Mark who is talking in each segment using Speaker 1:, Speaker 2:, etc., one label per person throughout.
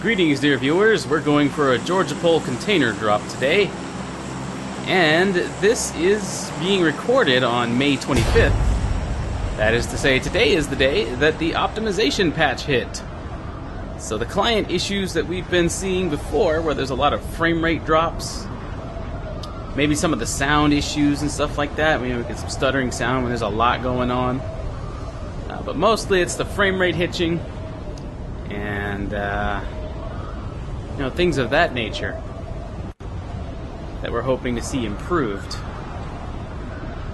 Speaker 1: Greetings, dear viewers. We're going for a Georgia Pole container drop today. And this is being recorded on May 25th. That is to say, today is the day that the optimization patch hit. So the client issues that we've been seeing before, where there's a lot of frame rate drops, maybe some of the sound issues and stuff like that. We get some stuttering sound when there's a lot going on. But mostly it's the frame rate hitching and things of that nature that we're hoping to see improved.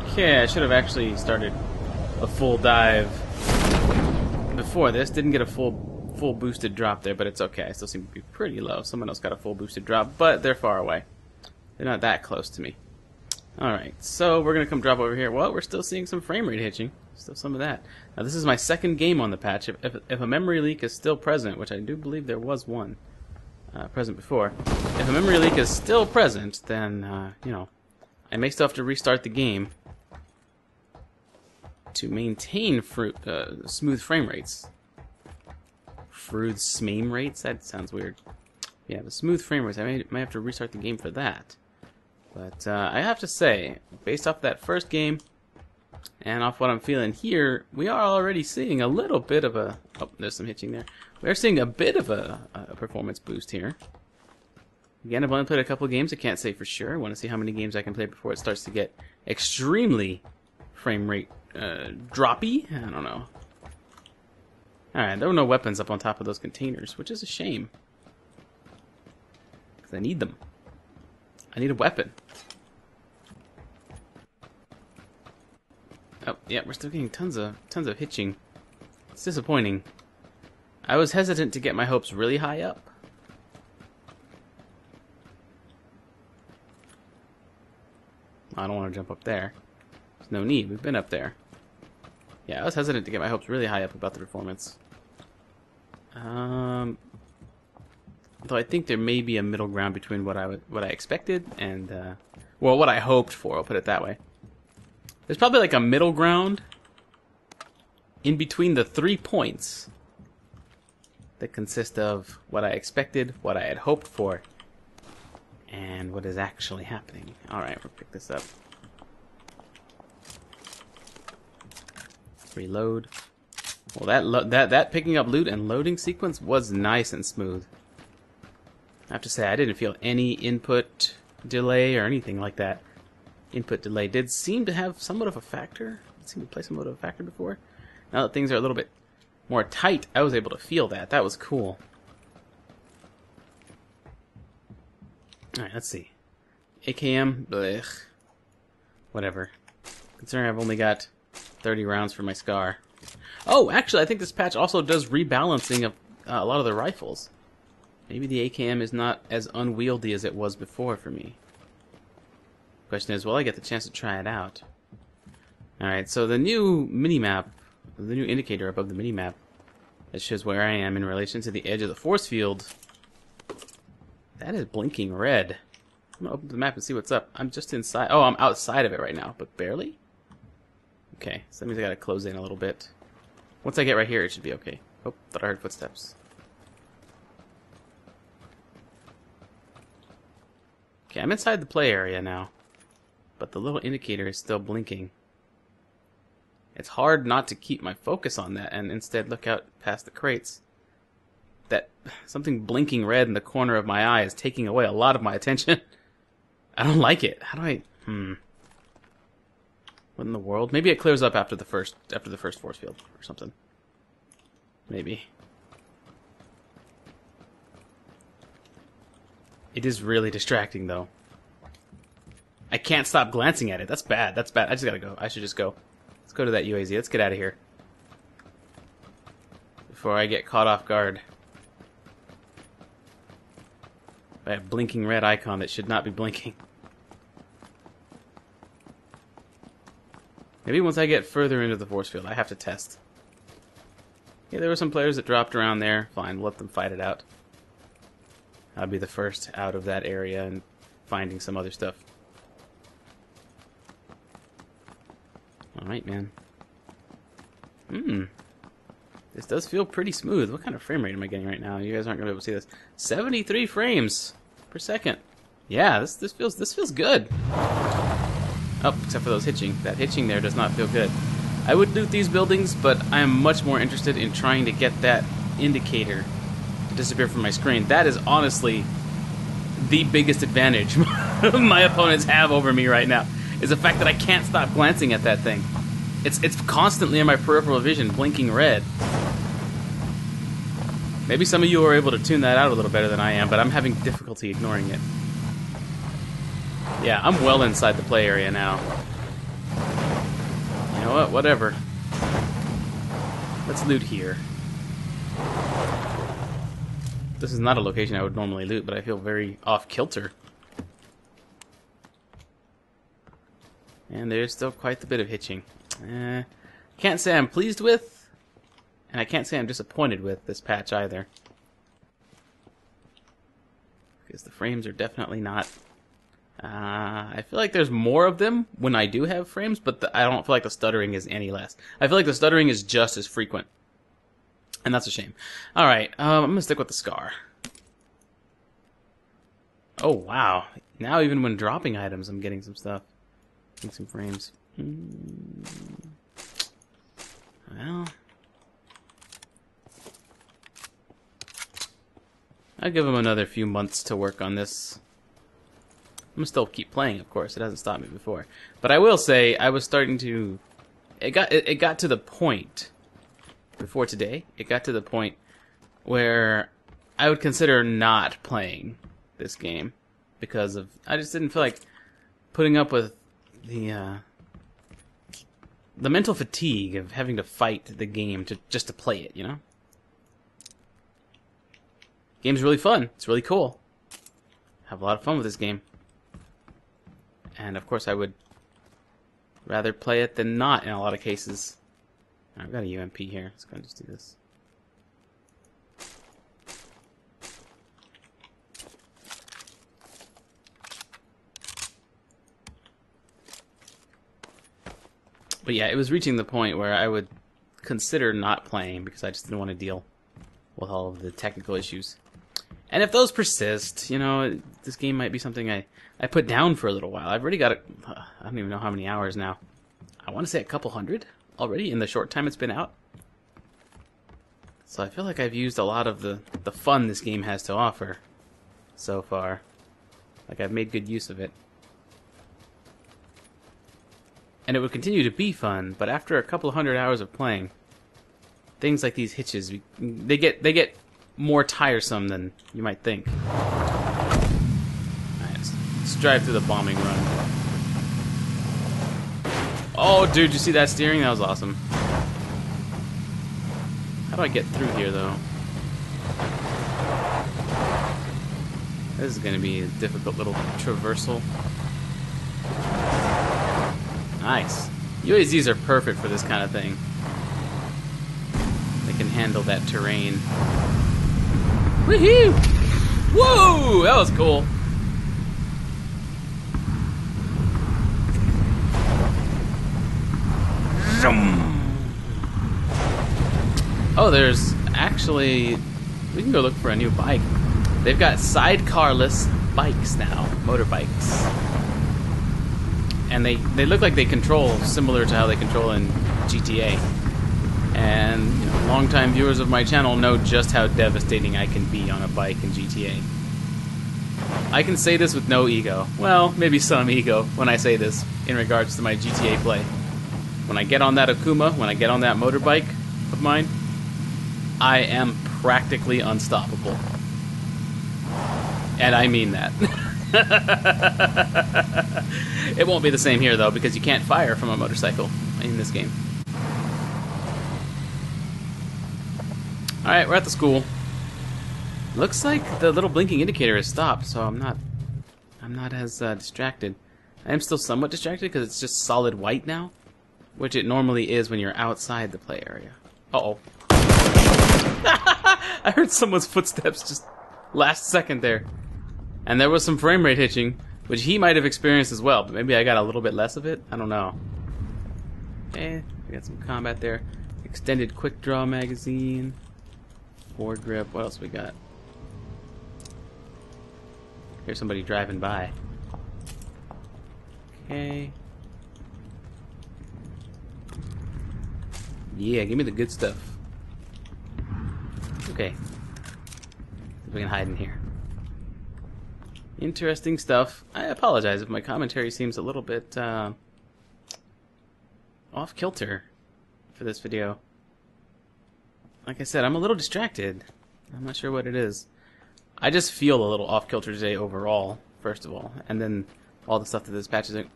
Speaker 1: Okay, I should have actually started a full dive before this. Didn't get a full boosted drop there, but it's okay. I still seem to be pretty low. Someone else got a full boosted drop, but they're far away. They're not that close to me. Alright, so we're going to come drop over here. Well, we're still seeing some frame rate hitching. Still some of that. Now, this is my second game on the patch. If a memory leak is still present, which I do believe there was one present before, if a memory leak is still present, then, I may still have to restart the game to maintain smooth frame rates. Smame rates? That sounds weird. Yeah, the smooth frame rates. I might have to restart the game for that. But I have to say, based off that first game, and off what I'm feeling here, we are already seeing a little bit of a... Oh, there's some hitching there. We are seeing a bit of a performance boost here. Again, I've only played a couple of games. I can't say for sure. I want to see how many games I can play before it starts to get extremely frame rate droppy. I don't know. Alright, there were no weapons up on top of those containers, which is a shame. Because I need them. I need a weapon. Oh, yeah, we're still getting tons of hitching. It's disappointing. I was hesitant to get my hopes really high up. I don't want to jump up there. There's no need. We've been up there. Yeah, I was hesitant to get my hopes really high up about the performance. Though I think there may be a middle ground between what I expected and well, what I hoped for. I'll put it that way. There's probably like a middle ground in between the 3 points that consist of what I expected, what I had hoped for, and what is actually happening. Alright, we'll pick this up. Reload. Well, that picking up loot and loading sequence was nice and smooth. I have to say, I didn't feel any input delay or anything like that. Input delay did seem to have somewhat of a factor. It seemed to play somewhat of a factor before. Now that things are a little bit more tight, I was able to feel that. That was cool. Alright, let's see. AKM, blech. Whatever. Considering I've only got 30 rounds for my SCAR. Oh, actually, I think this patch also does rebalancing of a lot of the rifles. Maybe the AKM is not as unwieldy as it was before for me. Question is, will I get the chance to try it out? Alright, so the new minimap, the new indicator above the minimap that shows where I am in relation to the edge of the force field, that is blinking red. I'm gonna open the map and see what's up. I'm just inside. Oh, I'm outside of it right now, but barely? Okay, so that means I gotta close in a little bit. Once I get right here, it should be okay. Oh, thought I heard footsteps. Okay, I'm inside the play area now, but the little indicator is still blinking. It's hard not to keep my focus on that and instead look out past the crates. That something blinking red in the corner of my eye is taking away a lot of my attention. I don't like it. How do I... What in the world? Maybe it clears up after the first force field or something. Maybe. It is really distracting, though. I can't stop glancing at it. That's bad. That's bad. I just gotta go. I should just go. Let's go to that UAZ. Let's get out of here before I get caught off guard by a blinking red icon that should not be blinking. Maybe once I get further into the force field, I have to test. Yeah, there were some players that dropped around there. Fine, we'll let them fight it out. I'll be the first out of that area and finding some other stuff. Alright, man. This does feel pretty smooth. What kind of frame rate am I getting right now? You guys aren't gonna be able to see this. 73 frames per second. Yeah, this feels good. Oh, except for those hitching. That hitching there does not feel good. I would loot these buildings, but I am much more interested in trying to get that indicator to disappear from my screen. That is honestly the biggest advantage my opponents have over me right now, is the fact that I can't stop glancing at that thing. It's constantly in my peripheral vision, blinking red. Maybe some of you are able to tune that out a little better than I am, but I'm having difficulty ignoring it. Yeah, I'm well inside the play area now. You know what? Whatever. Let's loot here. This is not a location I would normally loot, but I feel very off-kilter. And there's still quite a bit of hitching. Can't say I'm pleased with, and I can't say I'm disappointed with this patch either. Because the frames are definitely not... I feel like there's more of them when I do have frames, but I don't feel like the stuttering is any less. I feel like the stuttering is just as frequent. And that's a shame. Alright, I'm going to stick with the Scar. Oh, wow. Now even when dropping items, I'm getting some stuff. Getting some frames. Well... I'll give him another few months to work on this. I'm gonna still keep playing, of course. It hasn't stopped me before. But I will say, I was starting to... It got to the point... Before today, it got to the point where I would consider not playing this game. Because of... I just didn't feel like putting up with the mental fatigue of having to fight the game just to play it, you know? Game's really fun. It's really cool. Have a lot of fun with this game. And of course I would rather play it than not in a lot of cases. I've got a UMP here. Let's go and just do this. But yeah, it was reaching the point where I would consider not playing because I just didn't want to deal with all of the technical issues. And if those persist, you know, this game might be something I put down for a little while. I've already got it. I don't even know how many hours now. I want to say a couple hundred already in the short time it's been out. So I feel like I've used a lot of the fun this game has to offer so far. Like I've made good use of it. And it would continue to be fun, but after a couple hundred hours of playing, things like these hitches, they get more tiresome than you might think. Alright, let's drive through the bombing run. Oh, dude, did you see that steering? That was awesome. How do I get through here, though? This is going to be a difficult little traversal. Nice. UAZs are perfect for this kind of thing. They can handle that terrain. Woohoo! Whoa! That was cool. Oh, there's actually... We can go look for a new bike. They've got sidecarless bikes now. Motorbikes. And they look like they control similar to how they control in GTA. And you know, longtime viewers of my channel know just how devastating I can be on a bike in GTA. I can say this with no ego. Well, maybe some ego when I say this in regards to my GTA play. When I get on that Akuma, when I get on that motorbike of mine, I am practically unstoppable. And I mean that. It won't be the same here, though, because you can't fire from a motorcycle in this game. Alright, we're at the school. Looks like the little blinking indicator has stopped, so I'm not as distracted. I am still somewhat distracted because it's just solid white now, which it normally is when you're outside the play area. Uh-oh. I heard someone's footsteps just last second there. And there was some frame rate hitching, which he might have experienced as well, but maybe I got a little bit less of it. I don't know. Okay, we got some combat there. Extended quick draw magazine. Foregrip. What else we got? Here's somebody driving by. Okay. Yeah, give me the good stuff. Okay. See if we can hide in here. Interesting stuff. I apologize if my commentary seems a little bit off kilter for this video. Like I said, I'm a little distracted. I'm not sure what it is. I just feel a little off kilter today overall, first of all, and then all the stuff that this patch isn't,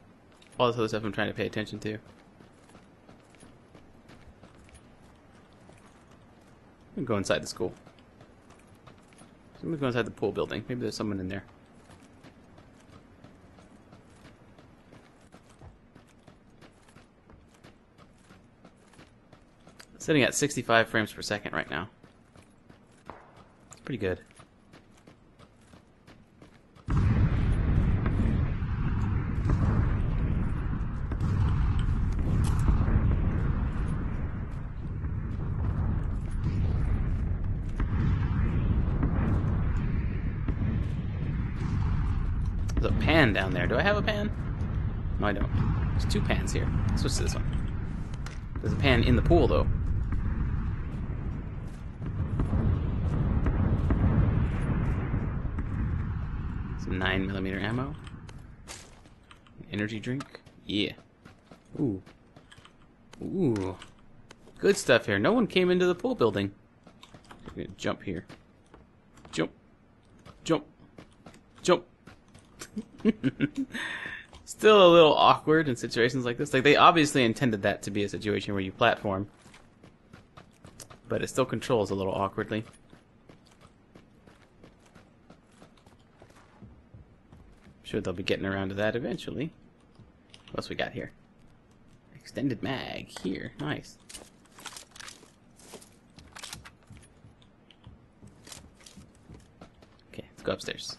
Speaker 1: all this other stuff I'm trying to pay attention to. I'm gonna go inside the school. I'm gonna go inside the pool building. Maybe there's someone in there. Sitting at 65 frames per second right now. It's pretty good. There's a pan down there. Do I have a pan? No, I don't. There's two pans here. Let's switch to this one. There's a pan in the pool, though. Some 9mm ammo. Energy drink. Yeah. Ooh. Ooh. Good stuff here. No one came into the pool building. I'm gonna jump here. Jump. Jump. Jump. Still a little awkward in situations like this. Like, they obviously intended that to be a situation where you platform. But it still controls a little awkwardly. Sure they'll be getting around to that eventually. What else we got here? Extended mag here. Nice. Okay, let's go upstairs.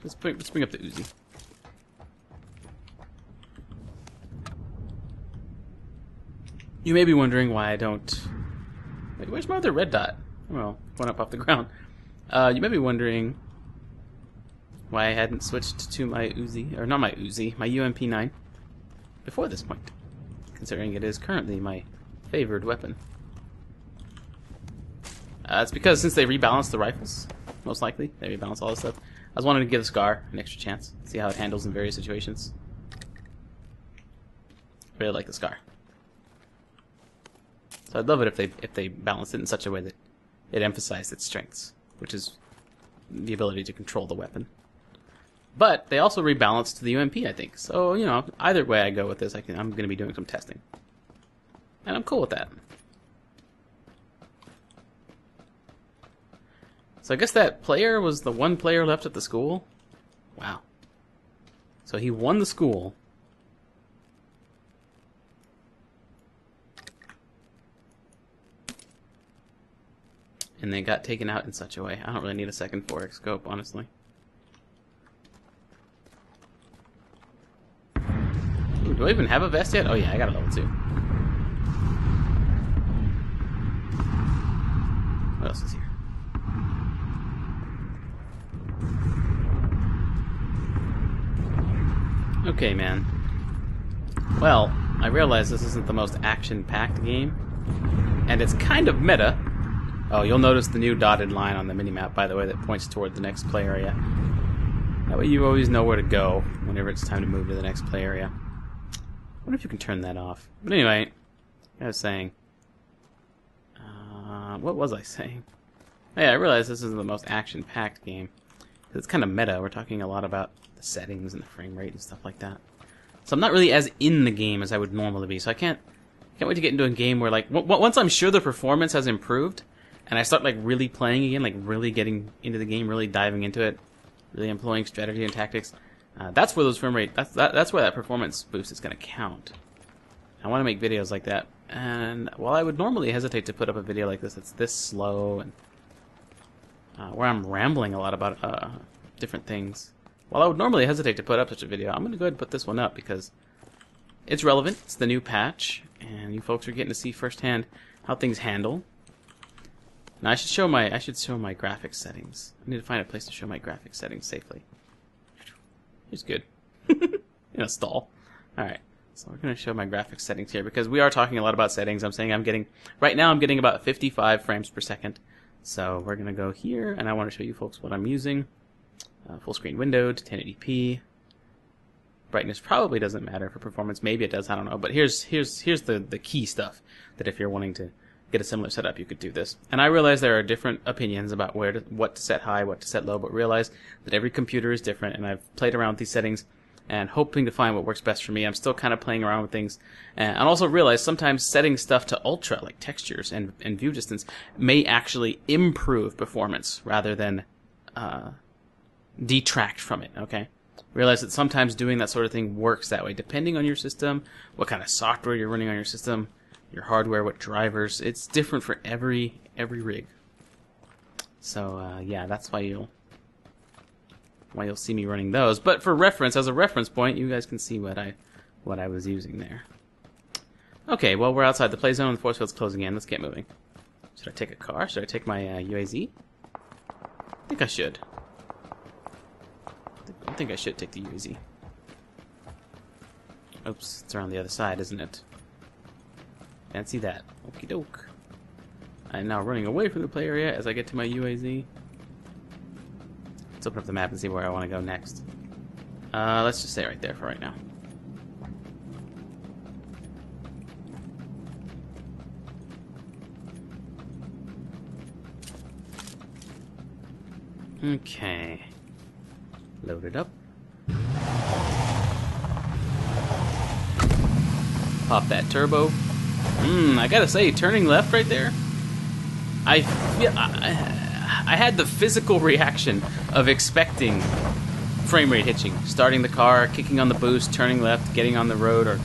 Speaker 1: Let's bring up the Uzi. You may be wondering why I don't... Wait, where's my other red dot? Well, one up off the ground. You may be wondering why I hadn't switched to my Uzi, or not my Uzi, my UMP9 before this point, considering it is currently my favored weapon. It's because since they rebalanced the rifles, most likely, they rebalanced all this stuff, I was wanting to give the SCAR an extra chance, see how it handles in various situations. Really like the SCAR. So I'd love it if they balanced it in such a way that it emphasized its strengths, which is the ability to control the weapon. But they also rebalanced the UMP, I think. So, you know, either way I go with this, I'm going to be doing some testing. And I'm cool with that. So I guess that player was the one player left at the school? Wow. So he won the school. And they got taken out in such a way. I don't really need a second 4x scope, honestly. Ooh, do I even have a vest yet? Oh yeah, I got a level 2. What else is here? Okay, man. Well, I realize this isn't the most action-packed game, and it's kind of meta. Oh, you'll notice the new dotted line on the minimap, by the way, that points toward the next play area. That way you always know where to go whenever it's time to move to the next play area. I wonder if you can turn that off. But anyway, I was saying... what was I saying? Oh, yeah, I realize this isn't the most action-packed game. It's kind of meta. We're talking a lot about the settings and the frame rate and stuff like that. So I'm not really as in the game as I would normally be. So I can't wait to get into a game where, like, once I'm sure the performance has improved, and I start, like, really playing again, like, really getting into the game, really diving into it, really employing strategy and tactics, that's where those frame rate, that's where that performance boost is going to count. I want to make videos like that. And while I would normally hesitate to put up a video like this that's this slow, and where I'm rambling a lot about different things, while I would normally hesitate to put up such a video, I'm going to go ahead and put this one up because it's relevant. It's the new patch, and you folks are getting to see firsthand how things handle. Now I should show my graphics settings. I need to find a place to show my graphics settings safely. Here's good. In a stall. All right. So we're going to show my graphics settings here because we are talking a lot about settings. I'm saying right now I'm getting about 55 frames per second. So we're going to go here, and I want to show you folks what I'm using. Full screen window to 1080p. Brightness probably doesn't matter for performance. Maybe it does. I don't know. But here's the key stuff that if you're wanting to get a similar setup, you could do this. And I realize there are different opinions about what to set high, what to set low, but realize that every computer is different, and I've played around with these settings and hoping to find what works best for me. I'm still kind of playing around with things. And I also realize sometimes setting stuff to ultra, like textures and view distance, may actually improve performance rather than detract from it, okay? Realize that sometimes doing that sort of thing works that way, depending on your system, what kind of software you're running on your system, your hardware, what drivers. It's different for every rig. So, yeah, that's why you'll see me running those. But for reference, as a reference point, you guys can see what I was using there. Okay, well, we're outside the play zone. The force field's closing in. Let's get moving. Should I take a car? Should I take my UAZ? I think I should. I think I should take the UAZ. Oops, it's around the other side, isn't it? Fancy that. Okie doke. I'm now running away from the play area as I get to my UAZ. Let's open up the map and see where I want to go next. Let's just stay right there for right now. Okay. Load it up. Pop that turbo. I gotta say, turning left right there, I had the physical reaction of expecting frame rate hitching. Starting the car, kicking on the boost, turning left, getting on the road, or,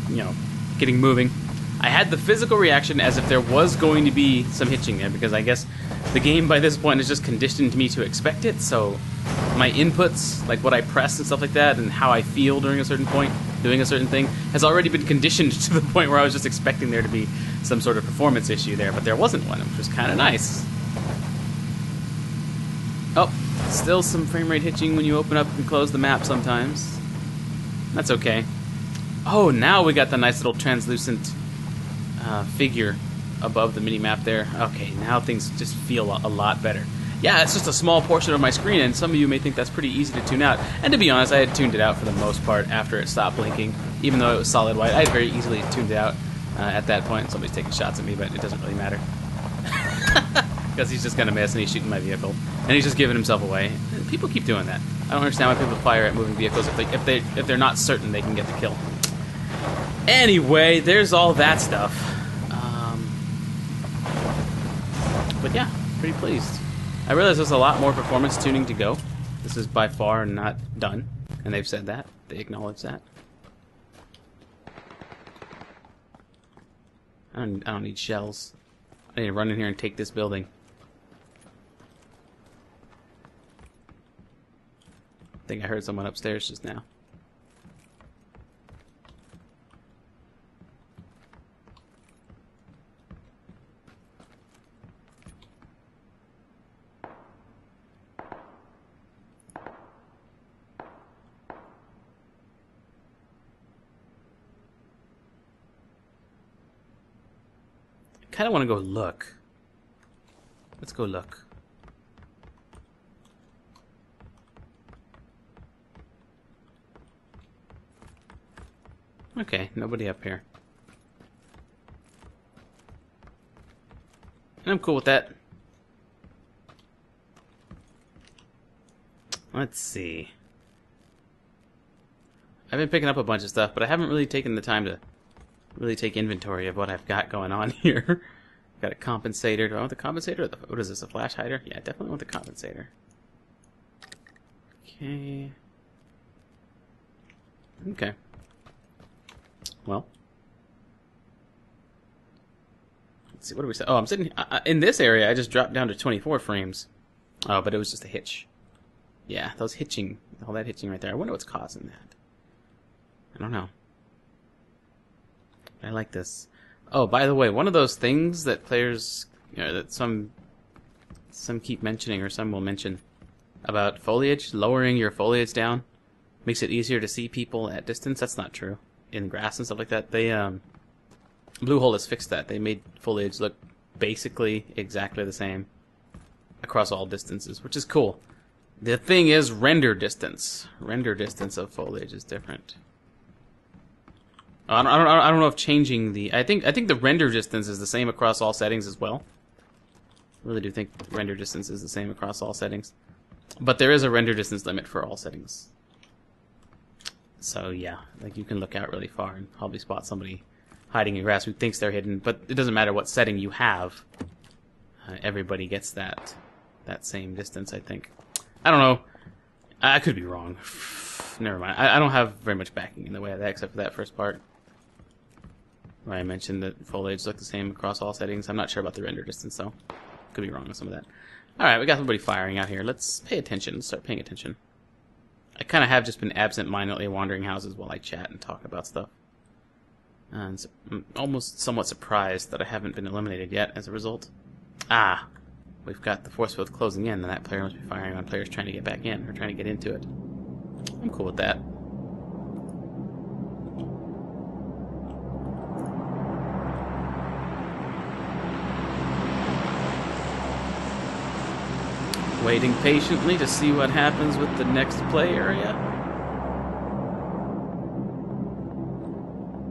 Speaker 1: getting moving. I had the physical reaction as if there was going to be some hitching there, because I guess the game by this point has just conditioned me to expect it, so my inputs, like what I press and stuff like that, and how I feel during a certain point, doing a certain thing, has already been conditioned to the point where I was just expecting there to be some sort of performance issue there, but there wasn't one, which was kind of nice. Oh, still some frame rate hitching when you open up and close the map sometimes. That's okay. Oh, now we got the nice little translucent figure above the mini-map there. Okay, now things just feel a lot better. Yeah, it's just a small portion of my screen, and some of you may think that's pretty easy to tune out. And to be honest, I had tuned it out for the most part after it stopped blinking. Even though it was solid white, I had very easily tuned it out at that point. Somebody's taking shots at me, but it doesn't really matter. Because he's just going to miss, and he's shooting my vehicle. And he's just giving himself away. And people keep doing that. I don't understand why people fire at moving vehicles if they're not certain they can get the kill. Anyway, there's all that stuff. But yeah, pretty pleased. I realize there's a lot more performance tuning to go. This is by far not done, and they've said that. They acknowledge that. I don't need shells. I need to run in here and take this building. I think I heard someone upstairs just now. I kind of want to go look. Let's go look. Okay, nobody up here. And I'm cool with that. Let's see. I've been picking up a bunch of stuff, but I haven't really taken the time to really take inventory of what I've got going on here. Got a compensator. Do I want the compensator? Or what is this, a flash hider? Yeah, I definitely want the compensator. Okay. Okay. Well. Let's see, what do we say? Oh, I'm sitting in this area. I just dropped down to 24 frames. Oh, but it was just a hitch. Yeah, those hitching, all that hitching right there. I wonder what's causing that. I don't know. I like this. Oh, by the way, one of those things that players, that some keep mentioning, or some will mention, about foliage, lowering your foliage down, makes it easier to see people at distance. That's not true. In grass and stuff like that, they, Bluehole has fixed that. They made foliage look basically exactly the same across all distances, which is cool. The thing is render distance. Render distance of foliage is different. I don't know if changing the... I think the render distance is the same across all settings as well. I really do think the render distance is the same across all settings. But there is a render distance limit for all settings. So yeah, like you can look out really far and probably spot somebody hiding in grass who thinks they're hidden, but it doesn't matter what setting you have. Everybody gets that same distance, I think. I don't know. I could be wrong. Never mind. I don't have very much backing in the way of that, except for that first part, where I mentioned that foliage look the same across all settings. I'm not sure about the render distance, though. Could be wrong with some of that. Alright, we got somebody firing out here. Let's pay attention. Let's start paying attention. I kind of have just been absent-mindedly wandering houses while I chat and talk about stuff. And so I'm almost somewhat surprised that I haven't been eliminated yet as a result. Ah! We've got the force field closing in, and that player must be firing on players trying to get back in, or trying to get into it. I'm cool with that. Waiting patiently to see what happens with the next play area.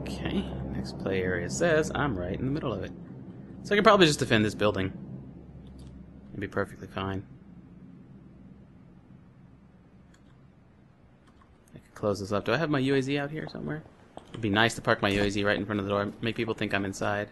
Speaker 1: Okay, next play area says I'm right in the middle of it. So I can probably just defend this building. It'd be perfectly fine. I could close this up. Do I have my UAZ out here somewhere? It'd be nice to park my UAZ right in front of the door, make people think I'm inside.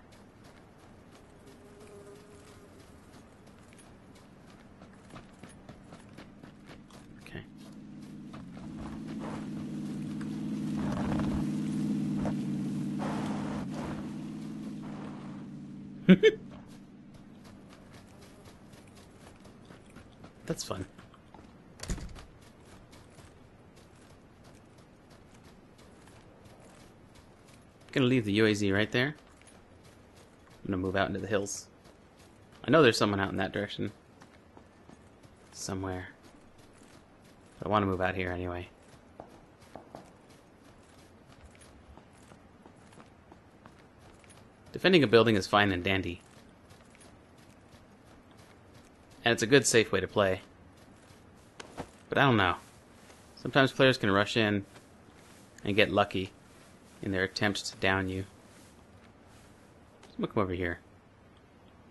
Speaker 1: That's fun. Gonna leave the UAZ right there. I'm gonna move out into the hills. I know there's someone out in that direction. Somewhere. But I want to move out here anyway. Defending a building is fine and dandy. And it's a good, safe way to play. But I don't know. Sometimes players can rush in and get lucky in their attempt to down you. So I'm gonna come over here.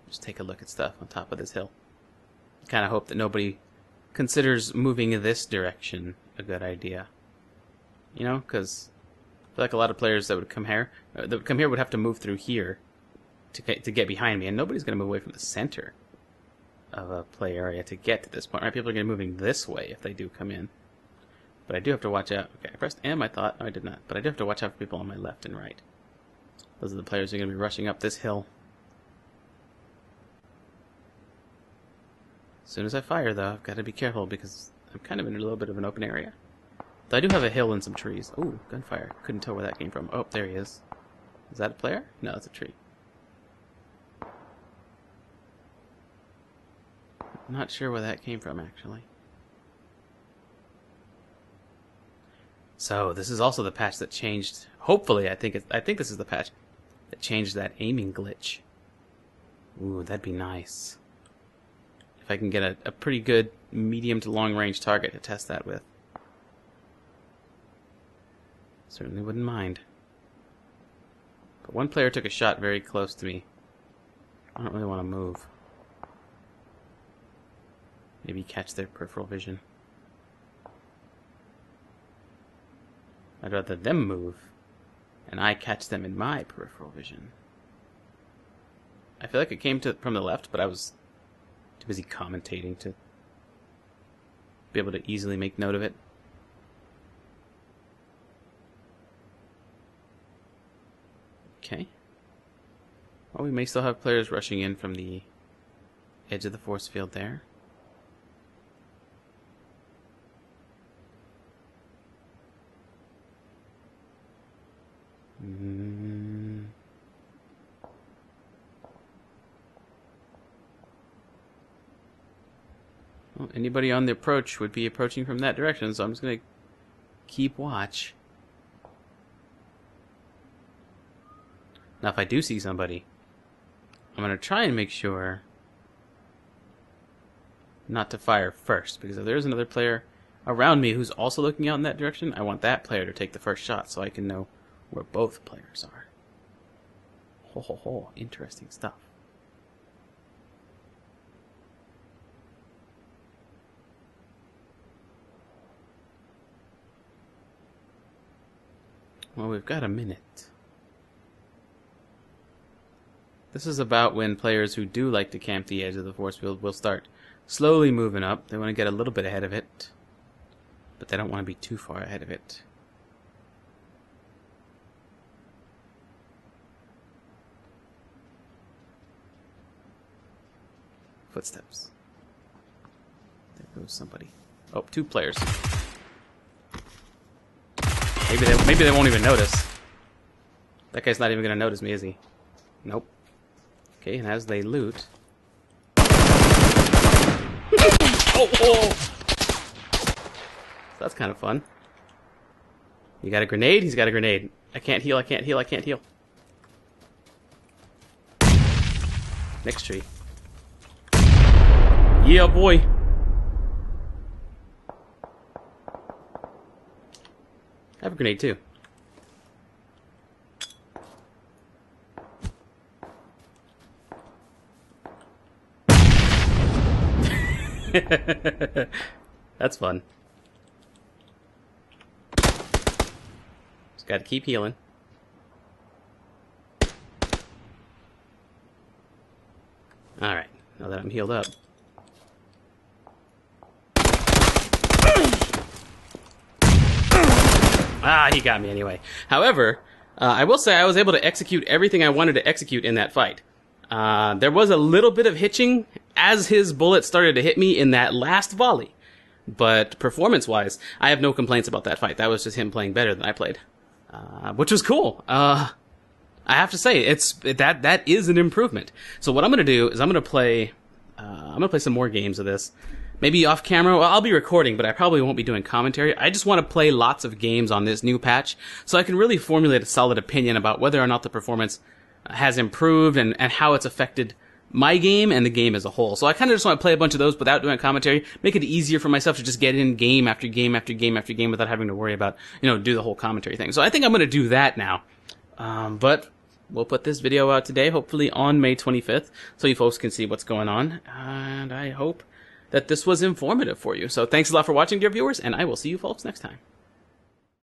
Speaker 1: Just take a look at stuff on top of this hill. Kind of hope that nobody considers moving in this direction a good idea. You know, because I feel like a lot of players that would come here, would have to move through here to get behind me, and nobody's going to move away from the center of a play area to get to this point, right? People are going to be moving this way if they do come in. But I do have to watch out. Okay, I pressed M, I thought. No, I did not. But I do have to watch out for people on my left and right. Those are the players who are going to be rushing up this hill. As soon as I fire, though, I've got to be careful because I'm kind of in a little bit of an open area. Though I do have a hill and some trees. Ooh, gunfire. Couldn't tell where that came from. Oh, there he is. Is that a player? No, it's a tree. I'm not sure where that came from, actually. So, this is also the patch that changed... Hopefully, I think this is the patch that changed that aiming glitch. Ooh, that'd be nice. If I can get a pretty good medium to long range target to test that with. Certainly wouldn't mind. But one player took a shot very close to me. I don't really want to move. Maybe catch their peripheral vision. I'd rather them move, and I catch them in my peripheral vision. I feel like it came from the left, but I was too busy commentating to be able to easily make note of it. Okay. Well, we may still have players rushing in from the edge of the force field there. Well, anybody on the approach would be approaching from that direction, so I'm just going to keep watch. Now, if I do see somebody, I'm going to try and make sure not to fire first, because if there's another player around me who's also looking out in that direction, I want that player to take the first shot so I can know where both players are. Ho ho ho, interesting stuff. Well, we've got a minute. This is about when players who do like to camp the edge of the force field will start slowly moving up. They want to get a little bit ahead of it, but they don't want to be too far ahead of it. Footsteps. There goes somebody. Oh, 2 players. Maybe they won't even notice. That guy's not even going to notice me, is he? Nope. Okay, and as they loot... oh! That's kind of fun. You got a grenade? He's got a grenade. I can't heal, I can't heal, I can't heal. Next tree. Yeah, boy! I have a grenade, too. That's fun. Just gotta keep healing. Alright, now that I'm healed up. Ah, he got me anyway. However, I will say I was able to execute everything I wanted to execute in that fight. There was a little bit of hitching as his bullet started to hit me in that last volley. But performance-wise, I have no complaints about that fight. That was just him playing better than I played. Which was cool. I have to say, that is an improvement. So what I'm going to do is I'm going to play some more games of this. Maybe off camera. Well, I'll be recording, but I probably won't be doing commentary. I just want to play lots of games on this new patch so I can really formulate a solid opinion about whether or not the performance has improved and how it's affected my game and the game as a whole. So I kind of just want to play a bunch of those without doing commentary, make it easier for myself to just get in game after game after game after game without having to worry about, do the whole commentary thing. So I think I'm going to do that now. But we'll put this video out today, hopefully on May 25th, so you folks can see what's going on. And I hope that this was informative for you. So thanks a lot for watching, dear viewers, and I will see you folks next time.